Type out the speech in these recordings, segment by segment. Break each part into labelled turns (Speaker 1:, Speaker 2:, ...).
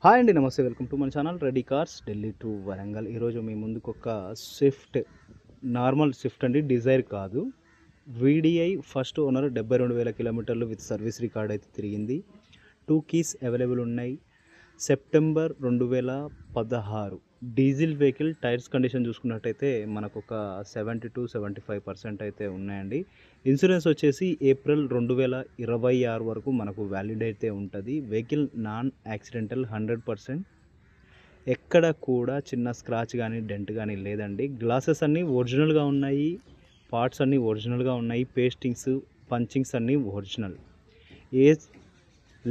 Speaker 1: Hi అండి, నమస్తే. Welcome to మన channel ready cars Delhi to Warangal. ఈరోజు మీ ముందుకు ఒక స్విఫ్ట్, నార్మల్ స్విఫ్ట్ అండి, డిజైర్ కాదు. వీడిఐ ఫస్ట్ ఓనర్, 72,000 కిలోమీటర్లు విత్ సర్వీస్ రికార్డ్ అయితే తిరిగింది. 2 కీస్ అవైలబుల్ ఉన్నాయి. September 2016 diesel vehicle. Tyres condition చూసుకున్నట్టయితే మనకు ఒక 70-75% అయితే ఉన్నాయండి. ఇన్సూరెన్స్ వచ్చేసి ఏప్రిల్ 2026 వరకు మనకు వ్యాలిడ్ అయితే ఉంటుంది. Vehicle non accidental 100%. ఎక్కడ కూడా చిన్న స్క్రాచ్ కానీ డెంట్ కానీ లేదండి. గ్లాసెస్ అన్నీ ఒరిజినల్గా ఉన్నాయి, పార్ట్స్ అన్నీ ఒరిజినల్గా ఉన్నాయి, పేస్టింగ్స్ పంచింగ్స్ అన్నీ original. A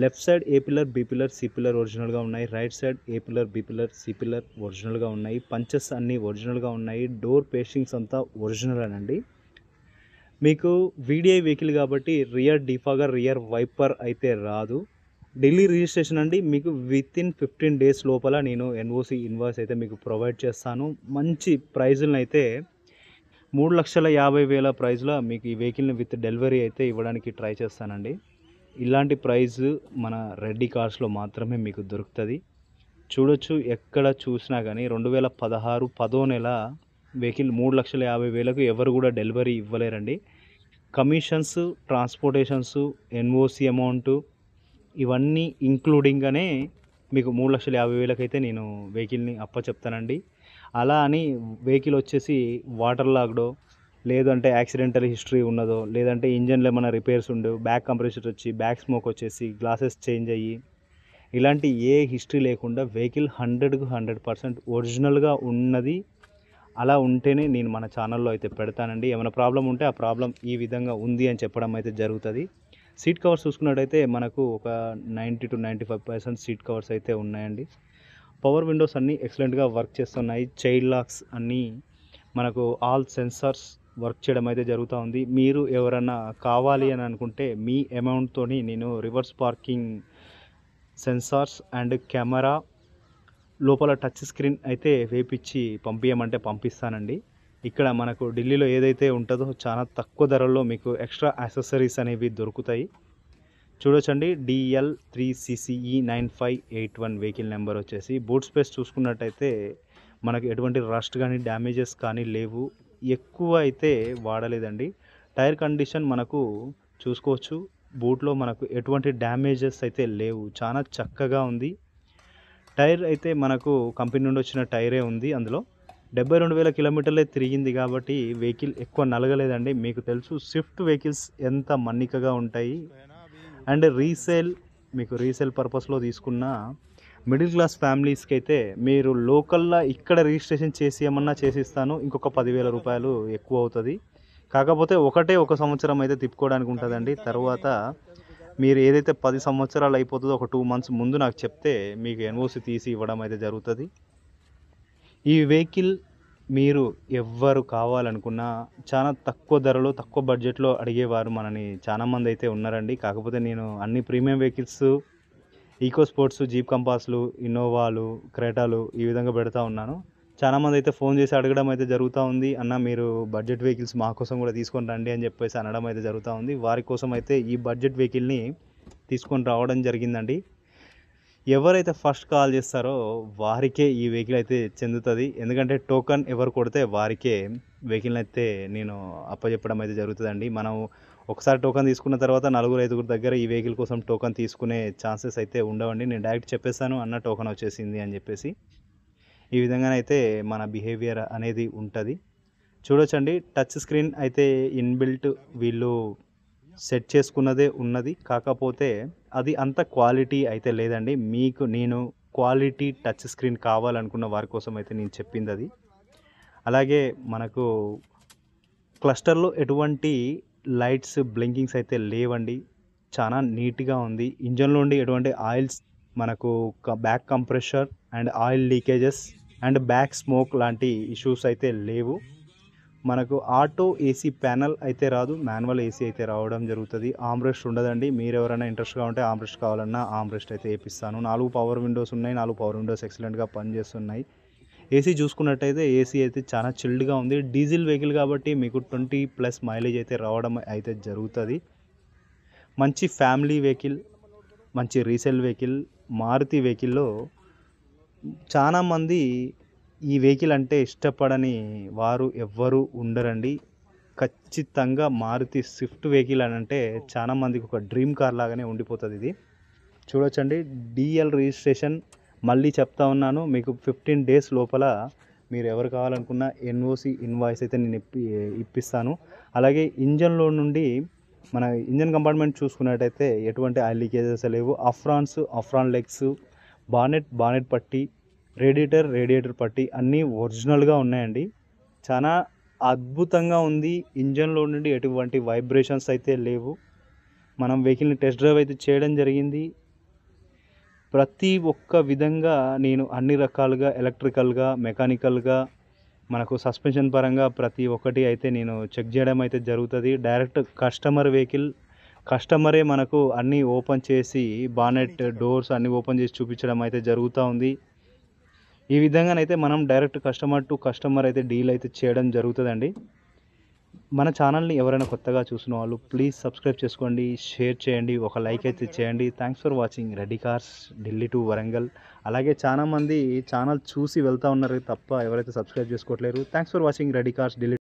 Speaker 1: left side A pillar, B pillar, C pillar ఒరిజినల్గా ఉన్నాయి. Right side A pillar, B pillar, C pillar ఒరిజినల్గా ఉన్నాయి. పంచెస్ అన్నీ ఒరిజినల్గా ఉన్నాయి. డోర్ పేస్టింగ్స్ అంతా ఒరిజినల్ అనండి. మీకు వీడిఐ వెహికల్ కాబట్టి రియర్ డిఫాగర్, రియర్ వైపర్ అయితే రాదు. ఢిల్లీ రిజిస్ట్రేషన్ అండి. మీకు వితిన్ 15 డేస్ లోపల నేను ఎన్ఓసి ఇన్వాయిస్ అయితే మీకు ప్రొవైడ్ చేస్తాను. మంచి ప్రైజులను అయితే 3,50,000 ప్రైజ్లో మీకు ఈ వెహికల్ని విత్ డెలివరీ అయితే ఇవ్వడానికి ట్రై చేస్తానండి. ఇలాంటి ప్రైజ్ మన రెడ్డి కార్స్లో మాత్రమే మీకు దొరుకుతుంది. చూడొచ్చు, ఎక్కడ చూసినా కానీ 2016 10వ నెల వెహికల్ 3,50,000కు ఎవరు కూడా డెలివరీ ఇవ్వలేరండి. కమిషన్స్, ట్రాన్స్పోర్టేషన్స్, ఎన్ఓసి అమౌంట్ ఇవన్నీ ఇంక్లూడింగ్గానే మీకు 3,50,000 అయితే నేను వెహికల్ని అప్పచెప్తానండి. అలా అని వెహికల్ వచ్చేసి వాటర్ లాగ్డో, లేదంటే యాక్సిడెంటల్ హిస్టరీ ఉన్నదో, లేదంటే ఇంజన్లో ఏమైనా రిపేర్స్ ఉండవు, బ్యాక్ కంప్రెషర్ వచ్చి బ్యాక్ స్మోక్ వచ్చేసి గ్లాసెస్ చేంజ్ అయ్యి, ఇలాంటి ఏ హిస్టరీ లేకుండా వెహికల్ 100కు 100% ఒరిజినల్గా ఉన్నది. అలా ఉంటేనే నేను మన ఛానల్లో అయితే పెడతానండి. ఏమైనా ప్రాబ్లం ఉంటే ఆ ప్రాబ్లం ఈ విధంగా ఉంది అని చెప్పడం అయితే జరుగుతుంది. సీట్ కవర్స్ చూసుకున్నట్టయితే మనకు ఒక 90-95% సీట్ కవర్స్ అయితే ఉన్నాయండి. పవర్ విండోస్ అన్నీ ఎక్సలెంట్గా వర్క్ చేస్తున్నాయి. చైల్డ్ లాక్స్ అన్నీ మనకు ఆల్ సెన్సార్స్ వర్క్ చేయడం అయితే జరుగుతూ ఉంది. మీరు ఎవరైనా కావాలి అని అనుకుంటే మీ అమౌంట్తోని నేను reverse parking sensors and camera, లోపల టచ్ స్క్రీన్ అయితే వేపించి పంపించమంటే పంపిస్తానండి. ఇక్కడ మనకు ఢిల్లీలో ఏదైతే ఉంటుందో చాలా తక్కువ ధరల్లో మీకు ఎక్స్ట్రా యాక్సెసరీస్ అనేవి దొరుకుతాయి. చూడొచ్చండి, DL3CCE 9581 వెహికల్ నెంబర్ వచ్చేసి. బూట్ స్పేస్ చూసుకున్నట్టయితే మనకు ఎటువంటి రస్ట్ కానీ డ్యామేజెస్ కానీ లేవు. ఎక్కువ అయితే వాడలేదండి. టైర్ కండిషన్ మనకు చూసుకోవచ్చు. బూట్లో మనకు ఎటువంటి డ్యామేజెస్ అయితే లేవు, చాలా చక్కగా ఉంది. టైర్ అయితే మనకు కంపెనీ నుండి వచ్చిన టైరే ఉంది. అందులో 72,000 కిలోమీటర్లే తిరిగింది కాబట్టి వెహికల్ ఎక్కువ నలగలేదండి. మీకు తెలుసు స్విఫ్ట్ వెహికల్స్ ఎంత మన్నికగా ఉంటాయి. అండ్ మీకు రీసేల్ పర్పస్లో తీసుకున్న మిడిల్ క్లాస్ ఫ్యామిలీస్కి అయితే మీరు లోకల్లో ఇక్కడ రిజిస్ట్రేషన్ చేసి ఏమన్నా చేసిస్తాను, ఇంకొక 10,000 రూపాయలు ఎక్కువ అవుతుంది. కాకపోతే ఒక సంవత్సరం అయితే తిప్పుకోవడానికి ఉంటుందండి. తర్వాత మీరు ఏదైతే 10 సంవత్సరాలు అయిపోతుందో ఒక 2 మంత్స్ ముందు నాకు చెప్తే మీకు ఎన్ఓసి తీసి ఇవ్వడం అయితే జరుగుతుంది. ఈ వెహికల్ మీరు ఎవ్వరు కావాలనుకున్నా చాలా తక్కువ ధరలో, తక్కువ బడ్జెట్లో అడిగేవారు మనని చాలామంది అయితే ఉన్నారండి. కాకపోతే నేను అన్ని premium vehicles, EcoSport, Jeep కంపాస్లు, ఇన్నోవాలు, క్రేటాలు ఈ విధంగా పెడతా ఉన్నాను. చాలామంది అయితే ఫోన్ చేసి అడగడం అయితే జరుగుతూ ఉంది, అన్న మీరు బడ్జెట్ వెహికల్స్ మా కోసం కూడా తీసుకొని రండి అని చెప్పేసి అనడం అయితే జరుగుతూ ఉంది. వారి కోసం అయితే ఈ బడ్జెట్ వెహికల్ని తీసుకొని రావడం జరిగిందండి. ఎవరైతే ఫస్ట్ కాల్ చేస్తారో వారికే ఈ వెహికల్ అయితే చెందుతుంది. ఎందుకంటే టోకన్ ఎవరు కొడితే వారికే వెహికల్ అయితే నేను అప్పచెప్పడం అయితే జరుగుతుందండి. మనం ఒకసారి టోకన్ తీసుకున్న తర్వాత 4-5 దగ్గర ఈ వెహికల్ కోసం టోకన్ తీసుకునే ఛాన్సెస్ అయితే ఉండవండి. నేను డైరెక్ట్ చెప్పేస్తాను, అన్న టోకన్ వచ్చేసింది అని చెప్పేసి. ఈ విధంగానైతే మన బిహేవియర్ అనేది ఉంటుంది. చూడొచ్చండి, టచ్ స్క్రీన్ అయితే ఇన్బిల్ట్ వీళ్ళు సెట్ చేసుకున్నదే ఉన్నది. కాకపోతే అది అంత క్వాలిటీ అయితే లేదండి. మీకు నేను క్వాలిటీ టచ్ స్క్రీన్ కావాలనుకున్న వారి కోసం అయితే నేను చెప్పింది అది. అలాగే మనకు క్లస్టర్లో ఎటువంటి లైట్స్, బ్లింకింగ్స్ అయితే లేవండి. చాలా నీట్గా ఉంది. ఇంజన్లో ఉండి ఎటువంటి ఆయిల్స్, మనకు back compressor and oil leakages and back smoke లాంటి ఇష్యూస్ అయితే లేవు. మనకు ఆటో ఏసీ ప్యానల్ అయితే రాదు, మాన్యువల్ ఏసీ అయితే రావడం జరుగుతుంది. ఆమ్రెస్ట్ ఉండదండి. మీరు ఎవరైనా ఇంట్రెస్ట్గా ఉంటే ఆమ్రెస్ట్ కావాలన్నా ఆమ్రెస్ట్ అయితే వేపిస్తాను. 4 పవర్ విండోస్ ఉన్నాయి. 4 పవర్ విండోస్ ఎక్సలెంట్గా పనిచేస్తున్నాయి. ఏసీ చూసుకున్నట్టయితే ఏసీ అయితే చాలా చిల్డ్గా ఉంది. డీజిల్ వెహికల్ కాబట్టి మీకు 20+ మైలేజ్ అయితే రావడం అయితే జరుగుతుంది. మంచి ఫ్యామిలీ వెహికల్, మంచి రీసేల్ వెహికల్. మారుతి వెహికల్లో చాలామంది ఈ వెహికల్ అంటే ఇష్టపడని వారు ఎవ్వరు ఉండరండి. ఖచ్చితంగా మారుతి స్విఫ్ట్ వెహికల్ అని అంటే చాలా మందికి ఒక డ్రీమ్ కార్ లాగానే ఉండిపోతుంది ఇది. చూడొచ్చండి, డిఎల్ రిజిస్ట్రేషన్. మళ్ళీ చెప్తా ఉన్నాను, మీకు 15 డేస్ లోపల మీరు ఎవరు కావాలనుకున్న ఎన్ఓసి ఇన్వాయిస్ అయితే నేను ఇప్పిస్తాను. అలాగే ఇంజన్లో నుండి మన ఇంజన్ కంపార్ట్మెంట్ చూసుకున్నట్టయితే ఎటువంటి ఆయిల్ లీకేజెస్ లేవు. అఫ్రాన్ లెగ్స్, బానెట్ పట్టి, రేడియేటర్ పట్టి అన్నీ ఒరిజినల్గా ఉన్నాయండి. చాలా అద్భుతంగా ఉంది. ఇంజన్లో నుండి ఎటువంటి వైబ్రేషన్స్ అయితే లేవు. మనం వెహికల్ని టెస్ట్ డ్రైవ్ అయితే చేయడం జరిగింది. ప్రతి ఒక్క విధంగా నేను అన్ని రకాలుగా ఎలక్ట్రికల్గా, మెకానికల్గా, మనకు సస్పెన్షన్ పరంగా ప్రతి ఒక్కటి అయితే నేను చెక్ చేయడం అయితే జరుగుతుంది. డైరెక్ట్ కస్టమర్ వెహికల్, కస్టమరే మనకు అన్నీ ఓపెన్ చేసి బానెట్ డోర్స్ అన్నీ ఓపెన్ చేసి చూపించడం అయితే జరుగుతూ ఉంది. ఈ విధంగానైతే మనం డైరెక్ట్ కస్టమర్ టు కస్టమర్ అయితే డీల్ అయితే చేయడం జరుగుతుందండి. మన ఛానల్ని ఎవరైనా కొత్తగా చూసిన వాళ్ళు ప్లీజ్ సబ్స్క్రైబ్ చేసుకోండి, షేర్ చేయండి, ఒక లైక్ అయితే చేయండి. Thanks for watching Reddy cars Delhi to Warangal. అలాగే చాలామంది ఛానల్ చూసి వెళ్తూ ఉన్నారు తప్ప ఎవరైతే సబ్స్క్రైబ్ చేసుకోవట్లేరు. Thanks for watching Reddy cars Delhi.